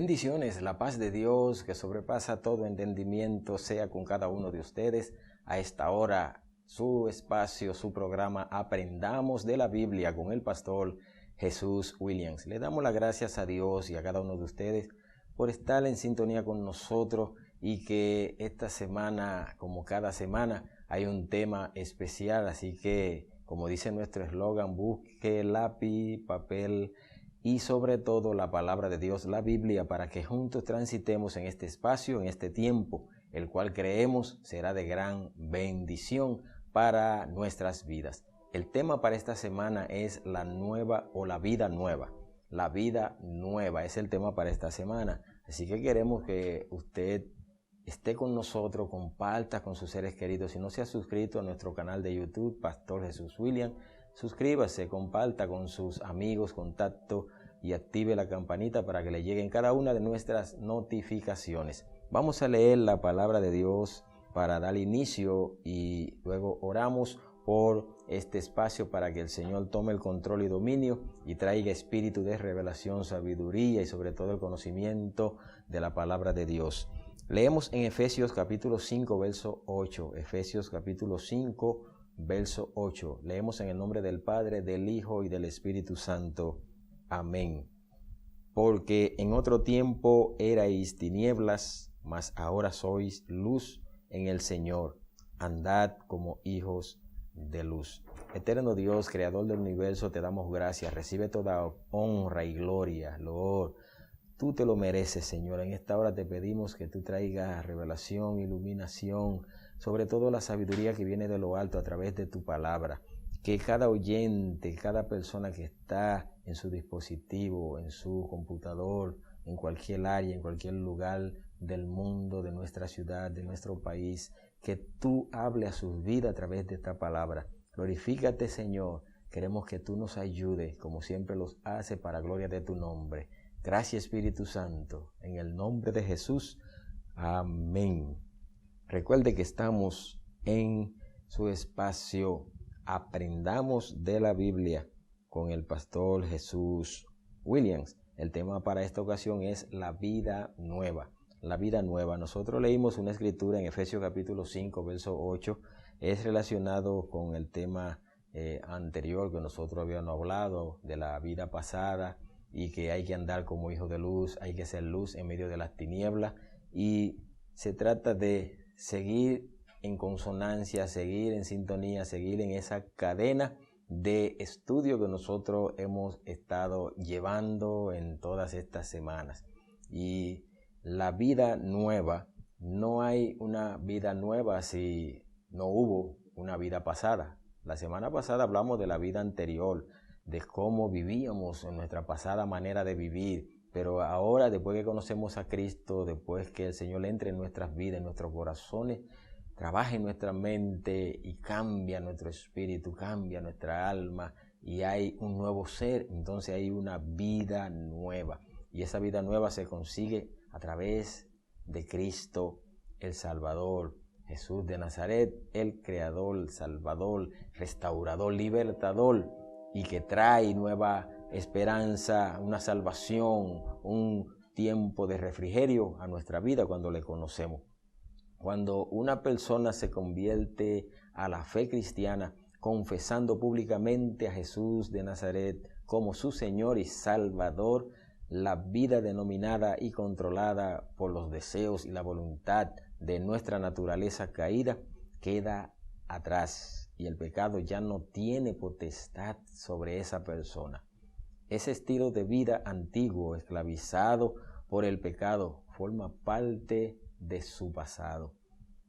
Bendiciones, la paz de Dios que sobrepasa todo entendimiento sea con cada uno de ustedes. A esta hora, su espacio, su programa Aprendamos de la Biblia con el pastor Jesús Williams. Le damos las gracias a Dios y a cada uno de ustedes por estar en sintonía con nosotros y que esta semana, como cada semana, hay un tema especial. Así que, como dice nuestro eslogan, busque lápiz, papel y sobre todo la palabra de Dios, la Biblia, para que juntos transitemos en este espacio, en este tiempo, el cual creemos será de gran bendición para nuestras vidas. El tema para esta semana es la nueva o la vida nueva. La vida nueva es el tema para esta semana. Así que queremos que usted esté con nosotros, comparta con sus seres queridos. Si no se ha suscrito a nuestro canal de YouTube, Pastor Jesús Williams, suscríbase, comparta con sus amigos, contacto y active la campanita para que le lleguen cada una de nuestras notificaciones. Vamos a leer la palabra de Dios para dar inicio y luego oramos por este espacio para que el Señor tome el control y dominio y traiga espíritu de revelación, sabiduría y sobre todo el conocimiento de la palabra de Dios. Leemos en Efesios capítulo 5, verso 8. Efesios capítulo 5, verso 8. Leemos en el nombre del Padre, del Hijo y del Espíritu Santo. Amén. Porque en otro tiempo erais tinieblas, mas ahora sois luz en el Señor. Andad como hijos de luz. Eterno Dios, creador del universo, te damos gracias. Recibe toda honra y gloria, loor. Tú te lo mereces, Señor. En esta hora te pedimos que tú traigas revelación, iluminación, sobre todo la sabiduría que viene de lo alto a través de tu palabra. Que cada oyente, cada persona que está en su dispositivo, en su computador, en cualquier área, en cualquier lugar del mundo, de nuestra ciudad, de nuestro país, que tú hables a sus vidas a través de esta palabra. Glorifícate, Señor. Queremos que tú nos ayudes, como siempre los hace, para gloria de tu nombre. Gracias, Espíritu Santo, en el nombre de Jesús. Amén. Recuerde que estamos en su espacio Aprendamos de la Biblia con el pastor Jesús Williams. El tema para esta ocasión es la vida nueva. La vida nueva. Nosotros leímos una escritura en Efesios capítulo 5, verso 8. Es relacionado con el tema anterior que nosotros habíamos hablado de la vida pasada, y que hay que andar como hijos de luz, hay que ser luz en medio de las tinieblas, y se trata de seguir en consonancia, seguir en sintonía, seguir en esa cadena de estudio que nosotros hemos estado llevando en todas estas semanas. Y la vida nueva, no hay una vida nueva si no hubo una vida pasada. La semana pasada hablamos de la vida anterior, de cómo vivíamos en nuestra pasada manera de vivir, pero ahora, después que conocemos a Cristo, después que el Señor entre en nuestras vidas, en nuestros corazones, trabaja en nuestra mente y cambia nuestro espíritu, cambia nuestra alma, y hay un nuevo ser, entonces hay una vida nueva, y esa vida nueva se consigue a través de Cristo el Salvador, Jesús de Nazaret, el Creador, Salvador, Restaurador, Libertador, y que trae nueva esperanza, una salvación, un tiempo de refrigerio a nuestra vida cuando le conocemos. Cuando una persona se convierte a la fe cristiana, confesando públicamente a Jesús de Nazaret como su Señor y Salvador, la vida denominada y controlada por los deseos y la voluntad de nuestra naturaleza caída queda atrás. Y el pecado ya no tiene potestad sobre esa persona. Ese estilo de vida antiguo, esclavizado por el pecado, forma parte de su pasado.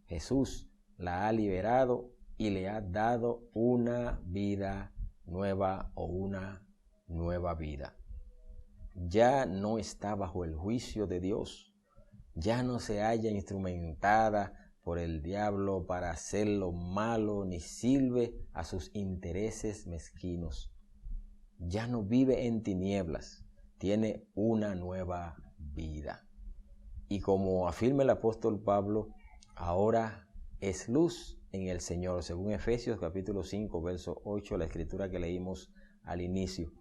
Jesús la ha liberado y le ha dado una vida nueva o una nueva vida. Ya no está bajo el juicio de Dios. Ya no se halla instrumentada por el diablo para hacer lo malo, ni sirve a sus intereses mezquinos. Ya no vive en tinieblas, tiene una nueva vida. Y como afirma el apóstol Pablo, ahora es luz en el Señor, según Efesios capítulo 5, verso 8, la escritura que leímos al inicio.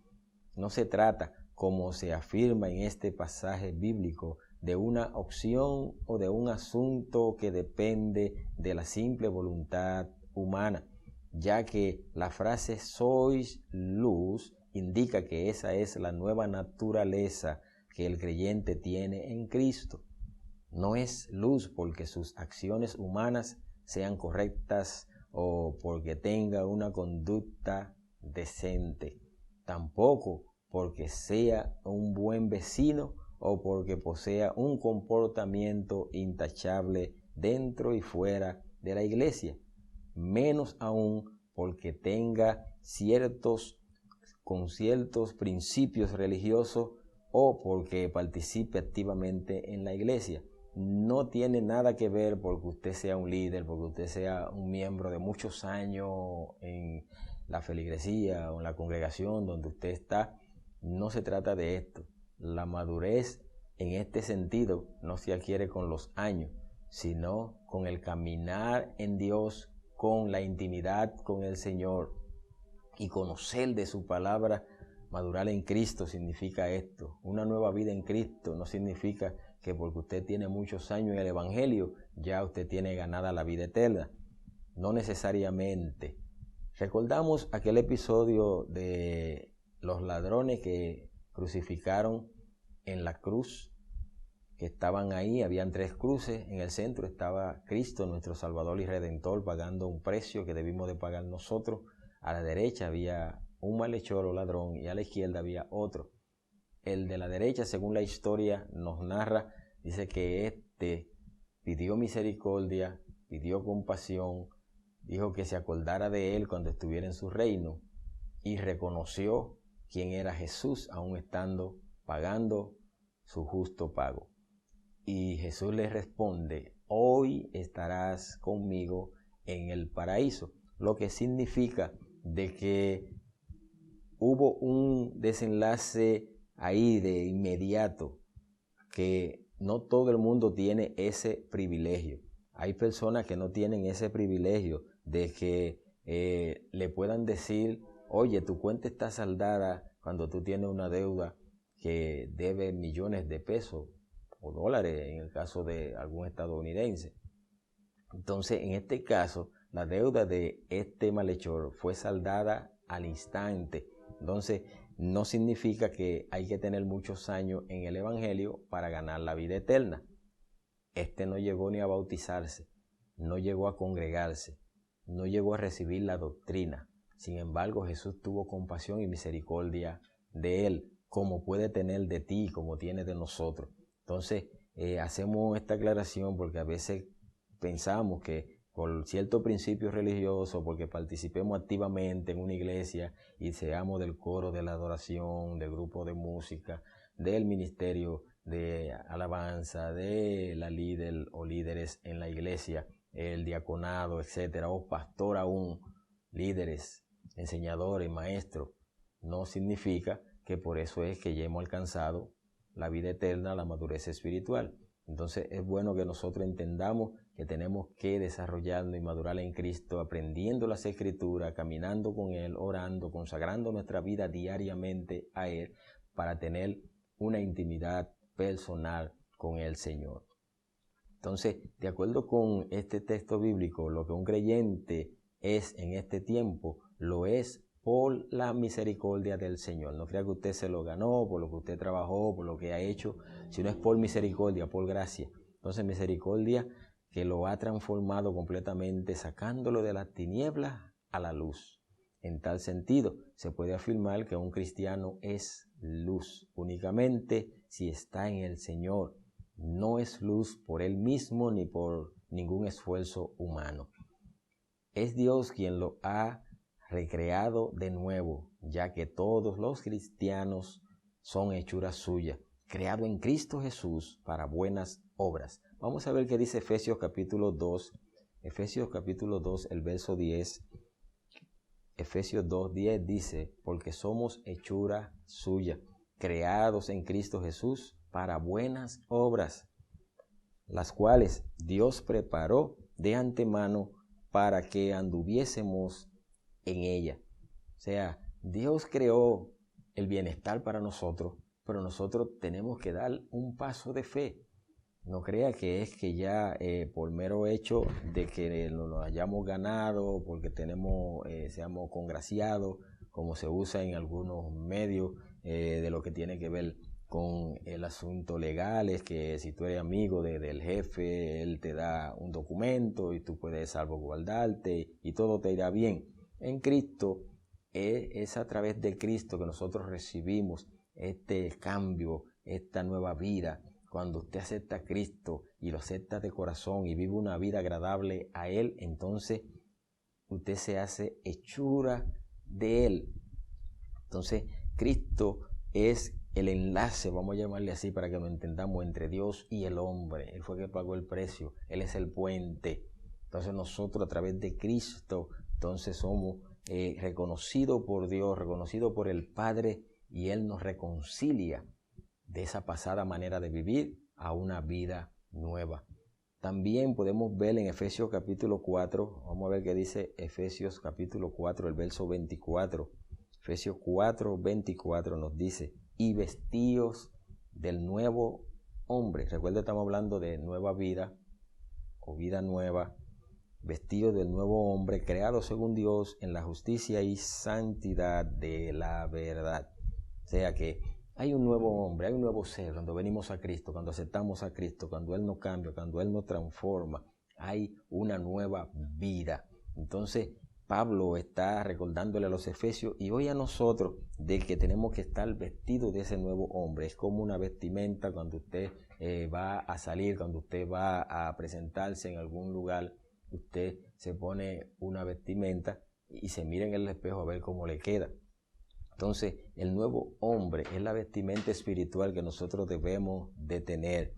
No se trata, como se afirma en este pasaje bíblico, de una opción o de un asunto que depende de la simple voluntad humana, ya que la frase sois luz indica que esa es la nueva naturaleza que el creyente tiene en Cristo. No es luz porque sus acciones humanas sean correctas o porque tenga una conducta decente, tampoco porque sea un buen vecino o porque posea un comportamiento intachable dentro y fuera de la iglesia, menos aún porque tenga con ciertos principios religiosos o porque participe activamente en la iglesia. No tiene nada que ver porque usted sea un líder, porque usted sea un miembro de muchos años en la feligresía o en la congregación donde usted está. No se trata de esto. La madurez en este sentido no se adquiere con los años, sino con el caminar en Dios, con la intimidad con el Señor y conocer de su palabra. Madurar en Cristo significa esto. Una nueva vida en Cristo no significa que porque usted tiene muchos años en el Evangelio, ya usted tiene ganada la vida eterna. No necesariamente. Recordamos aquel episodio de los ladrones que crucificaron en la cruz, que estaban ahí, habían 3 cruces, en el centro estaba Cristo, nuestro Salvador y Redentor, pagando un precio que debimos de pagar nosotros. A la derecha había un malhechor o ladrón y a la izquierda había otro. El de la derecha, según la historia nos narra, dice que este pidió misericordia, pidió compasión, dijo que se acordara de él cuando estuviera en su reino y reconoció quién era Jesús, aún estando pagando su justo pago. Y Jesús le responde: hoy estarás conmigo en el paraíso, lo que significa de que hubo un desenlace ahí de inmediato, que no todo el mundo tiene ese privilegio. Hay personas que no tienen ese privilegio de que le puedan decir: oye, tu cuenta está saldada, cuando tú tienes una deuda que debe millones de pesos o dólares en el caso de algún estadounidense. Entonces, en este caso, la deuda de este malhechor fue saldada al instante. Entonces, no significa que hay que tener muchos años en el Evangelio para ganar la vida eterna. Este no llegó ni a bautizarse, no llegó a congregarse, no llegó a recibir la doctrina. Sin embargo, Jesús tuvo compasión y misericordia de él, como puede tener de ti, como tiene de nosotros. Entonces, hacemos esta aclaración porque a veces pensamos que por ciertos principios religiosos, porque participemos activamente en una iglesia y seamos del coro de la adoración, del grupo de música, del ministerio de alabanza, de la líder o líderes en la iglesia, el diaconado, etcétera, o pastor aún, líderes, enseñadores, maestros, no significa que por eso es que ya hemos alcanzado la vida eterna, la madurez espiritual. Entonces es bueno que nosotros entendamos que tenemos que desarrollarnos y madurar en Cristo, aprendiendo las Escrituras, caminando con Él, orando, consagrando nuestra vida diariamente a Él para tener una intimidad personal con el Señor. Entonces, de acuerdo con este texto bíblico, lo que un creyente es en este tiempo, lo es por la misericordia del Señor. No crea que usted se lo ganó, por lo que usted trabajó, por lo que ha hecho, sino es por misericordia, por gracia. Entonces, misericordia que lo ha transformado completamente, sacándolo de las tinieblas a la luz. En tal sentido, se puede afirmar que un cristiano es luz únicamente si está en el Señor. No es luz por él mismo ni por ningún esfuerzo humano. Es Dios quien lo ha recreado de nuevo, ya que todos los cristianos son hechura suya, creado en Cristo Jesús para buenas obras. Vamos a ver qué dice Efesios capítulo 2, el verso 10. Efesios 2:10 dice: porque somos hechura suya, creados en Cristo Jesús para buenas obras, las cuales Dios preparó de antemano para que anduviésemos en ella. O sea, Dios creó el bienestar para nosotros, pero nosotros tenemos que dar un paso de fe. No crea que es que ya por mero hecho de que lo hayamos ganado, porque seamos congraciados, como se usa en algunos medios, de lo que tiene que ver con el asunto legal, es que si tú eres amigo del jefe, él te da un documento y tú puedes salvaguardarte y todo te irá bien. En Cristo es a través de Cristo que nosotros recibimos este cambio, esta nueva vida. Cuando usted acepta a Cristo y lo acepta de corazón y vive una vida agradable a Él, entonces usted se hace hechura de Él. Entonces Cristo es el enlace, vamos a llamarle así para que lo entendamos, entre Dios y el hombre. Él fue el que pagó el precio, Él es el puente. Entonces nosotros a través de Cristo, entonces somos reconocidos por Dios, reconocidos por el Padre, y Él nos reconcilia de esa pasada manera de vivir a una vida nueva. También podemos ver en Efesios capítulo 4, vamos a ver qué dice Efesios capítulo 4, el verso 24. Efesios 4, 24 nos dice: y vestíos del nuevo hombre. Recuerda, estamos hablando de nueva vida o vida nueva. Vestidos del nuevo hombre, creado según Dios en la justicia y santidad de la verdad. O sea que hay un nuevo hombre, hay un nuevo ser cuando venimos a Cristo, cuando aceptamos a Cristo, cuando Él nos cambia, cuando Él nos transforma. Hay una nueva vida. Entonces Pablo está recordándole a los efesios y hoy a nosotros de que tenemos que estar vestidos de ese nuevo hombre. Es como una vestimenta cuando usted va a salir, cuando usted va a presentarse en algún lugar. Usted se pone una vestimenta y se mira en el espejo a ver cómo le queda. Entonces, el nuevo hombre es la vestimenta espiritual que nosotros debemos de tener,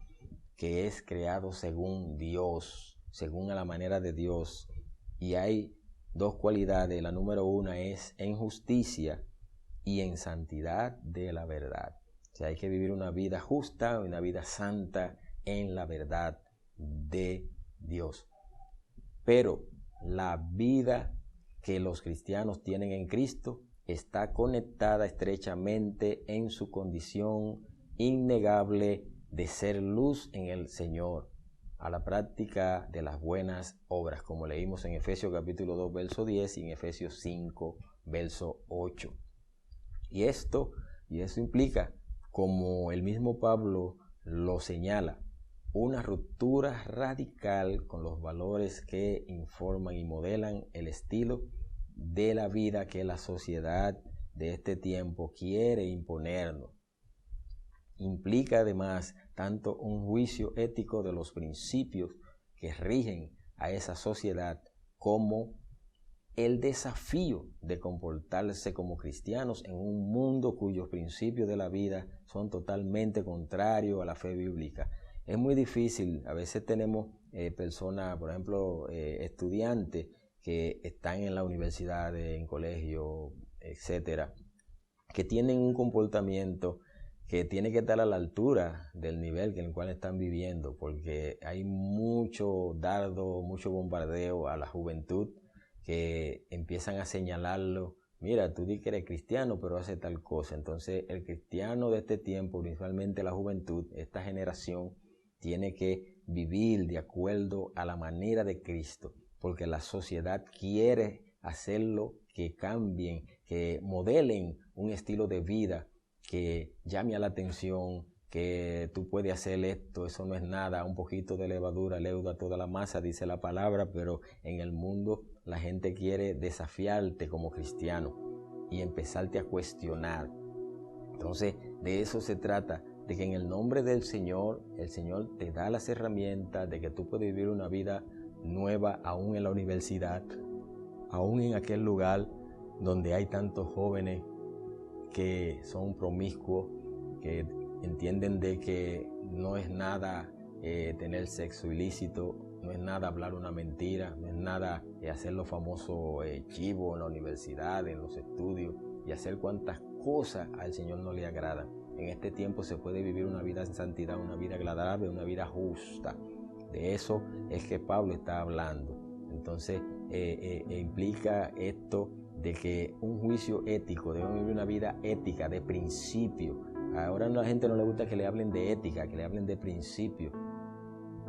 que es creado según Dios, según a la manera de Dios. Y hay dos cualidades. La número una es en justicia y en santidad de la verdad. O sea, hay que vivir una vida justa, una vida santa en la verdad de Dios. Pero la vida que los cristianos tienen en Cristo está conectada estrechamente en su condición innegable de ser luz en el Señor, a la práctica de las buenas obras, como leímos en Efesios capítulo 2, verso 10 y en Efesios 5, verso 8. Y eso implica, como el mismo Pablo lo señala, una ruptura radical con los valores que informan y modelan el estilo de la vida que la sociedad de este tiempo quiere imponernos. Implica además tanto un juicio ético de los principios que rigen a esa sociedad como el desafío de comportarse como cristianos en un mundo cuyos principios de la vida son totalmente contrarios a la fe bíblica. Es muy difícil, a veces tenemos personas, por ejemplo, estudiantes que están en la universidad, en colegio, etcétera, que tienen un comportamiento que tiene que estar a la altura del nivel en el cual están viviendo, porque hay mucho dardo, mucho bombardeo a la juventud que empiezan a señalarlo. Mira, tú di que eres cristiano, pero hace tal cosa. Entonces, el cristiano de este tiempo, principalmente la juventud, esta generación, tiene que vivir de acuerdo a la manera de Cristo, porque la sociedad quiere hacerlo, que cambien, que modelen un estilo de vida que llame a la atención, que tú puedes hacer esto, eso no es nada, un poquito de levadura leuda toda la masa, dice la palabra, pero en el mundo la gente quiere desafiarte como cristiano y empezarte a cuestionar. Entonces, de eso se trata, de que en el nombre del Señor, el Señor te da las herramientas de que tú puedes vivir una vida nueva aún en la universidad, aún en aquel lugar donde hay tantos jóvenes que son promiscuos, que entienden de que no es nada tener sexo ilícito, no es nada hablar una mentira, no es nada hacer los famosos chivos en la universidad, en los estudios, y hacer cuantas cosas al Señor no le agradan. En este tiempo se puede vivir una vida en santidad, una vida agradable, una vida justa. De eso es que Pablo está hablando. Entonces implica esto de que un juicio ético, debemos vivir una vida ética de principio, Ahora a la gente no le gusta que le hablen de ética, que le hablen de principios.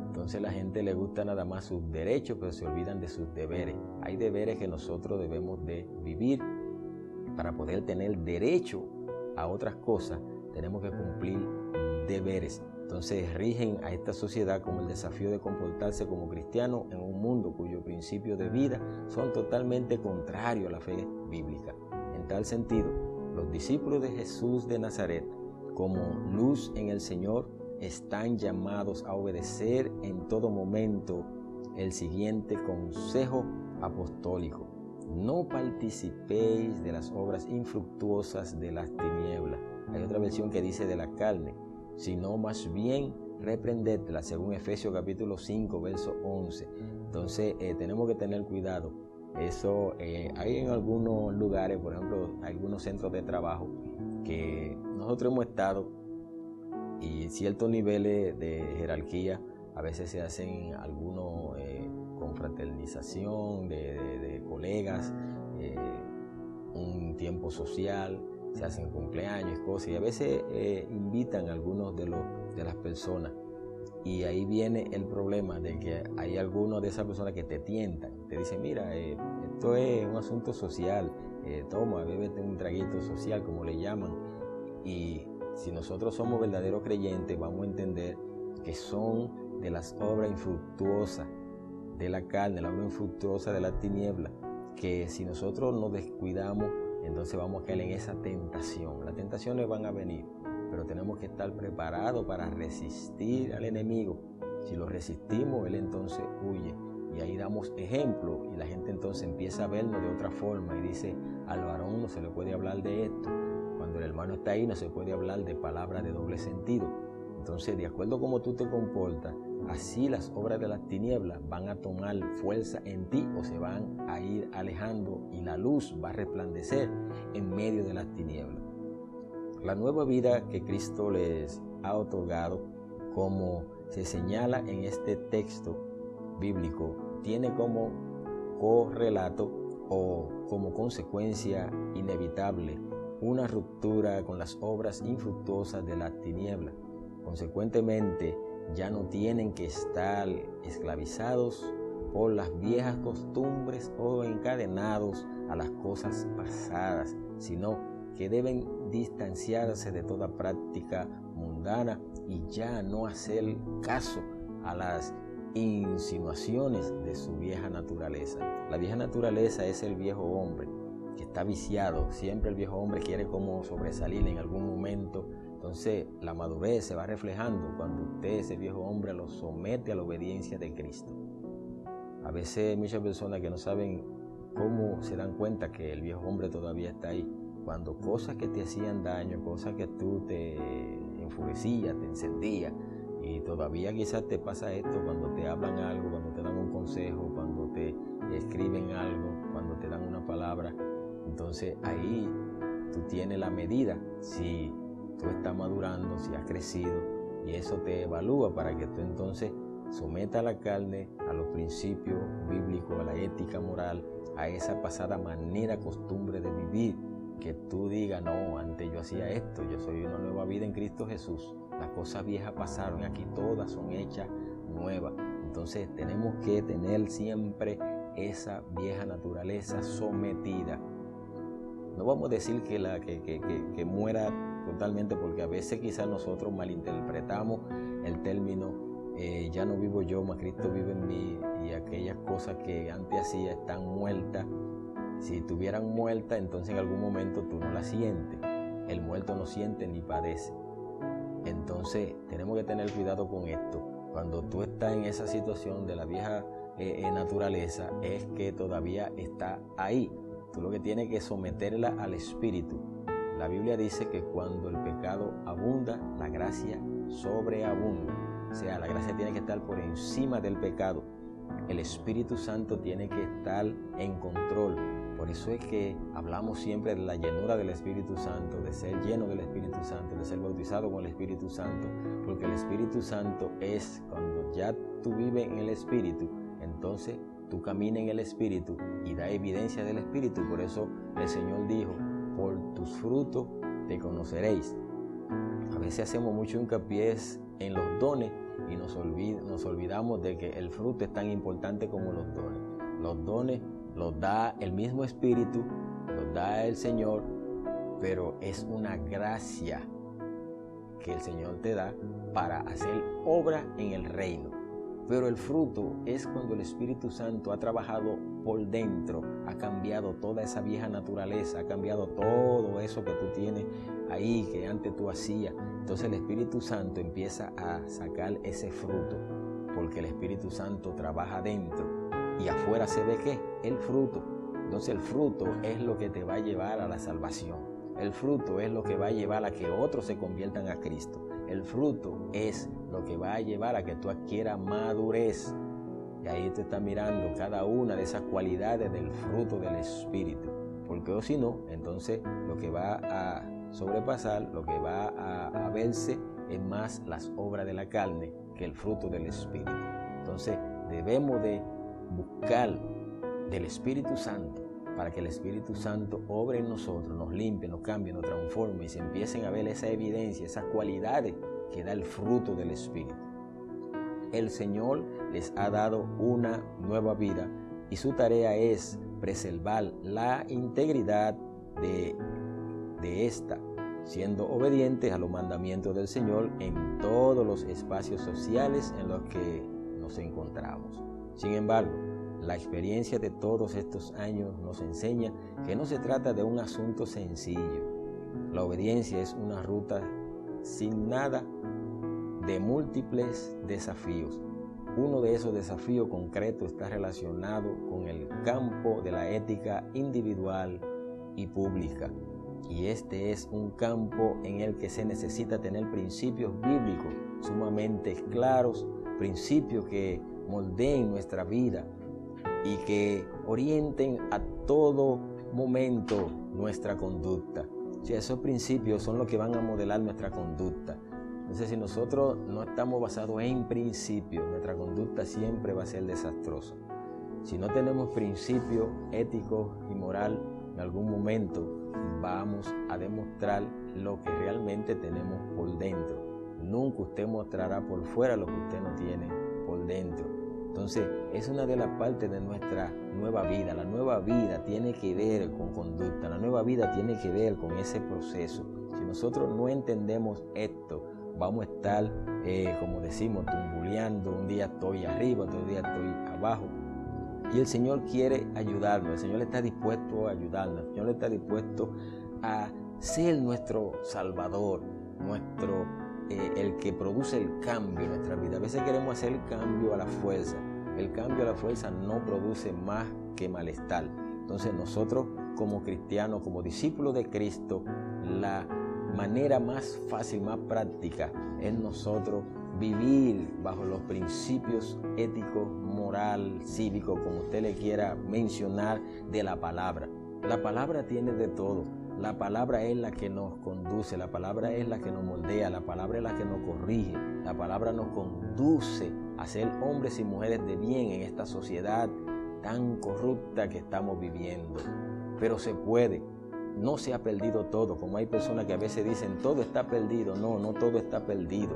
Entonces la gente le gusta nada más sus derechos, pero se olvidan de sus deberes. Hay deberes que nosotros debemos de vivir. Para poder tener derecho a otras cosas, tenemos que cumplir deberes. Entonces rigen a esta sociedad como el desafío de comportarse como cristiano en un mundo cuyos principios de vida son totalmente contrarios a la fe bíblica. En tal sentido, los discípulos de Jesús de Nazaret, como luz en el Señor, están llamados a obedecer en todo momento el siguiente consejo apostólico: no participéis de las obras infructuosas de las tinieblas. Hay otra versión que dice de la carne, sino más bien reprendedla, según Efesios capítulo 5, verso 11. Entonces tenemos que tener cuidado. Eso hay en algunos lugares, por ejemplo, algunos centros de trabajo que nosotros hemos estado y ciertos niveles de jerarquía, a veces se hacen algunos confraternización de colegas, un tiempo social, se hacen cumpleaños, cosas, y a veces invitan a algunos de las personas. Y ahí viene el problema de que hay algunos de esas personas que te tientan, te dicen, mira, esto es un asunto social, toma, bébete un traguito social, como le llaman. Y si nosotros somos verdaderos creyentes, vamos a entender que son de las obras infructuosas de la carne, la obra infructuosa de la tiniebla, que si nosotros nos descuidamos, entonces vamos a caer en esa tentación. Las tentaciones van a venir, pero tenemos que estar preparados para resistir al enemigo. Si lo resistimos, él entonces huye. Y ahí damos ejemplo y la gente entonces empieza a vernos de otra forma y dice, al varón no se le puede hablar de esto. Cuando el hermano está ahí no se puede hablar de palabras de doble sentido. Entonces, de acuerdo a cómo tú te comportas, así las obras de las tinieblas van a tomar fuerza en ti o se van a ir alejando y la luz va a resplandecer en medio de las tinieblas. La nueva vida que Cristo les ha otorgado, como se señala en este texto bíblico, tiene como correlato o como consecuencia inevitable una ruptura con las obras infructuosas de las tinieblas. Consecuentemente, ya no tienen que estar esclavizados por las viejas costumbres o encadenados a las cosas pasadas, sino que deben distanciarse de toda práctica mundana y ya no hacer caso a las insinuaciones de su vieja naturaleza. La vieja naturaleza es el viejo hombre que está viciado. Siempre el viejo hombre quiere como sobresalir en algún momento. Entonces la madurez se va reflejando cuando usted, ese viejo hombre, lo somete a la obediencia de Cristo. A veces hay muchas personas que no saben cómo se dan cuenta que el viejo hombre todavía está ahí. Cuando cosas que te hacían daño, cosas que tú te enfurecías, te encendías, y todavía quizás te pasa esto cuando te hablan algo, cuando te dan un consejo, cuando te escriben algo, cuando te dan una palabra. Entonces ahí tú tienes la medida si tú estás madurando, si has crecido, y eso te evalúa para que tú entonces sometas a la carne, a los principios bíblicos, a la ética moral, a esa pasada manera, costumbre de vivir, que tú digas, no, antes yo hacía esto, yo soy una nueva vida en Cristo Jesús, las cosas viejas pasaron, aquí todas son hechas nuevas. Entonces tenemos que tener siempre esa vieja naturaleza sometida. No vamos a decir que muera totalmente, porque a veces quizás nosotros malinterpretamos el término ya no vivo yo, mas Cristo vive en mí, y aquellas cosas que antes hacía están muertas. Si estuvieran muertas, entonces en algún momento tú no las sientes. El muerto no siente ni padece. Entonces tenemos que tener cuidado con esto. Cuando tú estás en esa situación de la vieja naturaleza, es que todavía está ahí. Tú lo que tienes que someterla al Espíritu. La Biblia dice que cuando el pecado abunda, la gracia sobreabunda. O sea, la gracia tiene que estar por encima del pecado. El Espíritu Santo tiene que estar en control. Por eso es que hablamos siempre de la llenura del Espíritu Santo, de ser lleno del Espíritu Santo, de ser bautizado con el Espíritu Santo, porque el Espíritu Santo es cuando ya tú vives en el Espíritu, entonces tú caminas en el Espíritu y da evidencia del Espíritu. Por eso el Señor dijo, por tus frutos te conoceréis. A veces hacemos mucho hincapié en los dones y nos olvidamos de que el fruto es tan importante como los dones. Los dones los da el mismo Espíritu, los da el Señor, pero es una gracia que el Señor te da para hacer obra en el reino. Pero el fruto es cuando el Espíritu Santo ha trabajado por dentro, ha cambiado toda esa vieja naturaleza, ha cambiado todo eso que tú tienes ahí, que antes tú hacías. Entonces el Espíritu Santo empieza a sacar ese fruto, porque el Espíritu Santo trabaja dentro y afuera se ve ¿qué? El fruto. Entonces el fruto es lo que te va a llevar a la salvación. El fruto es lo que va a llevar a que otros se conviertan a Cristo. El fruto es lo que va a llevar a que tú adquieras madurez. Y ahí te está mirando cada una de esas cualidades del fruto del Espíritu. Porque o si no, entonces lo que va a sobrepasar, lo que va a verse es más las obras de la carne que el fruto del Espíritu. Entonces debemos de buscar del Espíritu Santo para que el Espíritu Santo obre en nosotros, nos limpie, nos cambie, nos transforme y se empiecen a ver esa evidencia, esas cualidades que da el fruto del Espíritu. El Señor les ha dado una nueva vida y su tarea es preservar la integridad de esta, siendo obedientes a los mandamientos del Señor en todos los espacios sociales en los que nos encontramos. Sin embargo, la experiencia de todos estos años nos enseña que no se trata de un asunto sencillo. La obediencia es una ruta sin nada de múltiples desafíos. Uno de esos desafíos concretos está relacionado con el campo de la ética individual y pública. Y este es un campo en el que se necesita tener principios bíblicos sumamente claros, principios que moldeen nuestra vida y que orienten a todo momento nuestra conducta. O sea, esos principios son los que van a modelar nuestra conducta. Entonces, si nosotros no estamos basados en principios, nuestra conducta siempre va a ser desastrosa. Si no tenemos principios éticos y moral, en algún momento vamos a demostrar lo que realmente tenemos por dentro. Nunca usted mostrará por fuera lo que usted no tiene por dentro. Entonces, es una de las partes de nuestra nueva vida. La nueva vida tiene que ver con conducta, la nueva vida tiene que ver con ese proceso. Si nosotros no entendemos esto, vamos a estar, como decimos, tumbuleando. Un día estoy arriba, otro día estoy abajo. Y el Señor quiere ayudarnos, el Señor está dispuesto a ayudarnos, el Señor está dispuesto a ser nuestro Salvador, el que produce el cambio en nuestra vida. A veces queremos hacer el cambio a la fuerza. El cambio a la fuerza no produce más que malestar. Entonces nosotros como cristianos, como discípulos de Cristo, la manera más fácil, más práctica es nosotros vivir bajo los principios éticos, moral, cívicos, como usted le quiera mencionar, de la palabra. La palabra tiene de todo. La palabra es la que nos conduce, la palabra es la que nos moldea, la palabra es la que nos corrige, la palabra nos conduce a ser hombres y mujeres de bien en esta sociedad tan corrupta que estamos viviendo. Pero se puede, no se ha perdido todo, como hay personas que a veces dicen todo está perdido. No, no todo está perdido,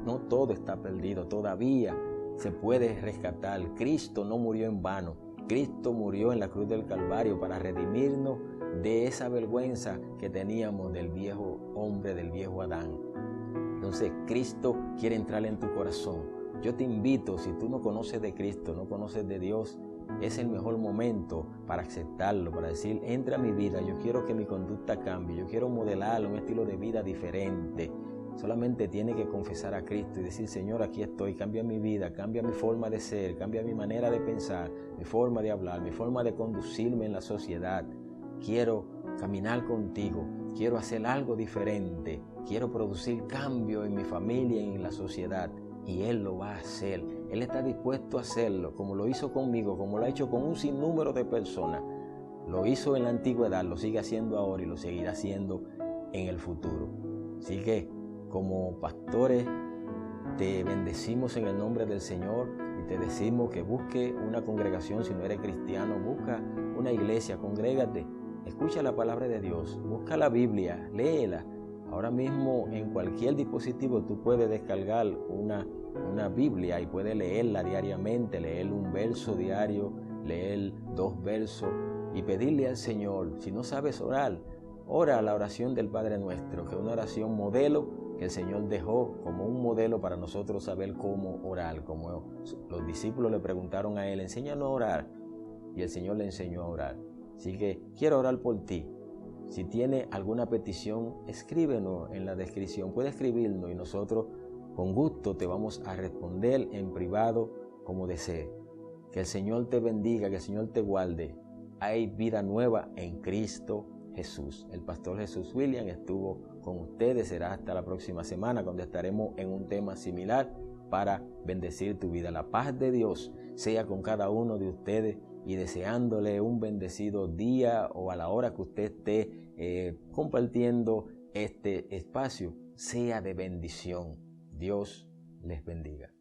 no todo está perdido, todavía se puede rescatar. Cristo no murió en vano, Cristo murió en la cruz del Calvario para redimirnos de esa vergüenza que teníamos del viejo hombre, del viejo Adán. Entonces Cristo quiere entrar en tu corazón. Yo te invito, si tú no conoces de Cristo, no conoces de Dios, es el mejor momento para aceptarlo, para decir, entra a mi vida, yo quiero que mi conducta cambie, yo quiero modelar un estilo de vida diferente. Solamente tiene que confesar a Cristo y decir, Señor, aquí estoy, cambia mi vida, cambia mi forma de ser, cambia mi manera de pensar, mi forma de hablar, mi forma de conducirme en la sociedad. Quiero caminar contigo, quiero hacer algo diferente, quiero producir cambio en mi familia y en la sociedad. Y Él lo va a hacer, Él está dispuesto a hacerlo, como lo hizo conmigo, como lo ha hecho con un sinnúmero de personas. Lo hizo en la antigüedad, lo sigue haciendo ahora y lo seguirá haciendo en el futuro. Así que, como pastores, te bendecimos en el nombre del Señor y te decimos que busque una congregación. Si no eres cristiano, busca una iglesia, congrégate, escucha la palabra de Dios, busca la Biblia, léela Ahora mismo en cualquier dispositivo tú puedes descargar una Biblia y puedes leerla diariamente, leer un verso diario, leer 2 versos y pedirle al Señor. Si no sabes orar, ora la oración del Padre Nuestro, que es una oración modelo que el Señor dejó como un modelo para nosotros saber cómo orar. Como los discípulos le preguntaron a Él, enséñanos a orar, y el Señor le enseñó a orar. Así que quiero orar por ti. Si tiene alguna petición, escríbenos en la descripción. Puede escribirnos y nosotros con gusto te vamos a responder en privado como desee. Que el Señor te bendiga, que el Señor te guarde. Hay vida nueva en Cristo Jesús. El pastor Jesús William estuvo con ustedes. Será hasta la próxima semana cuando estaremos en un tema similar para bendecir tu vida. La paz de Dios sea con cada uno de ustedes y deseándole un bendecido día o a la hora que usted esté compartiendo este espacio, sea de bendición. Dios les bendiga.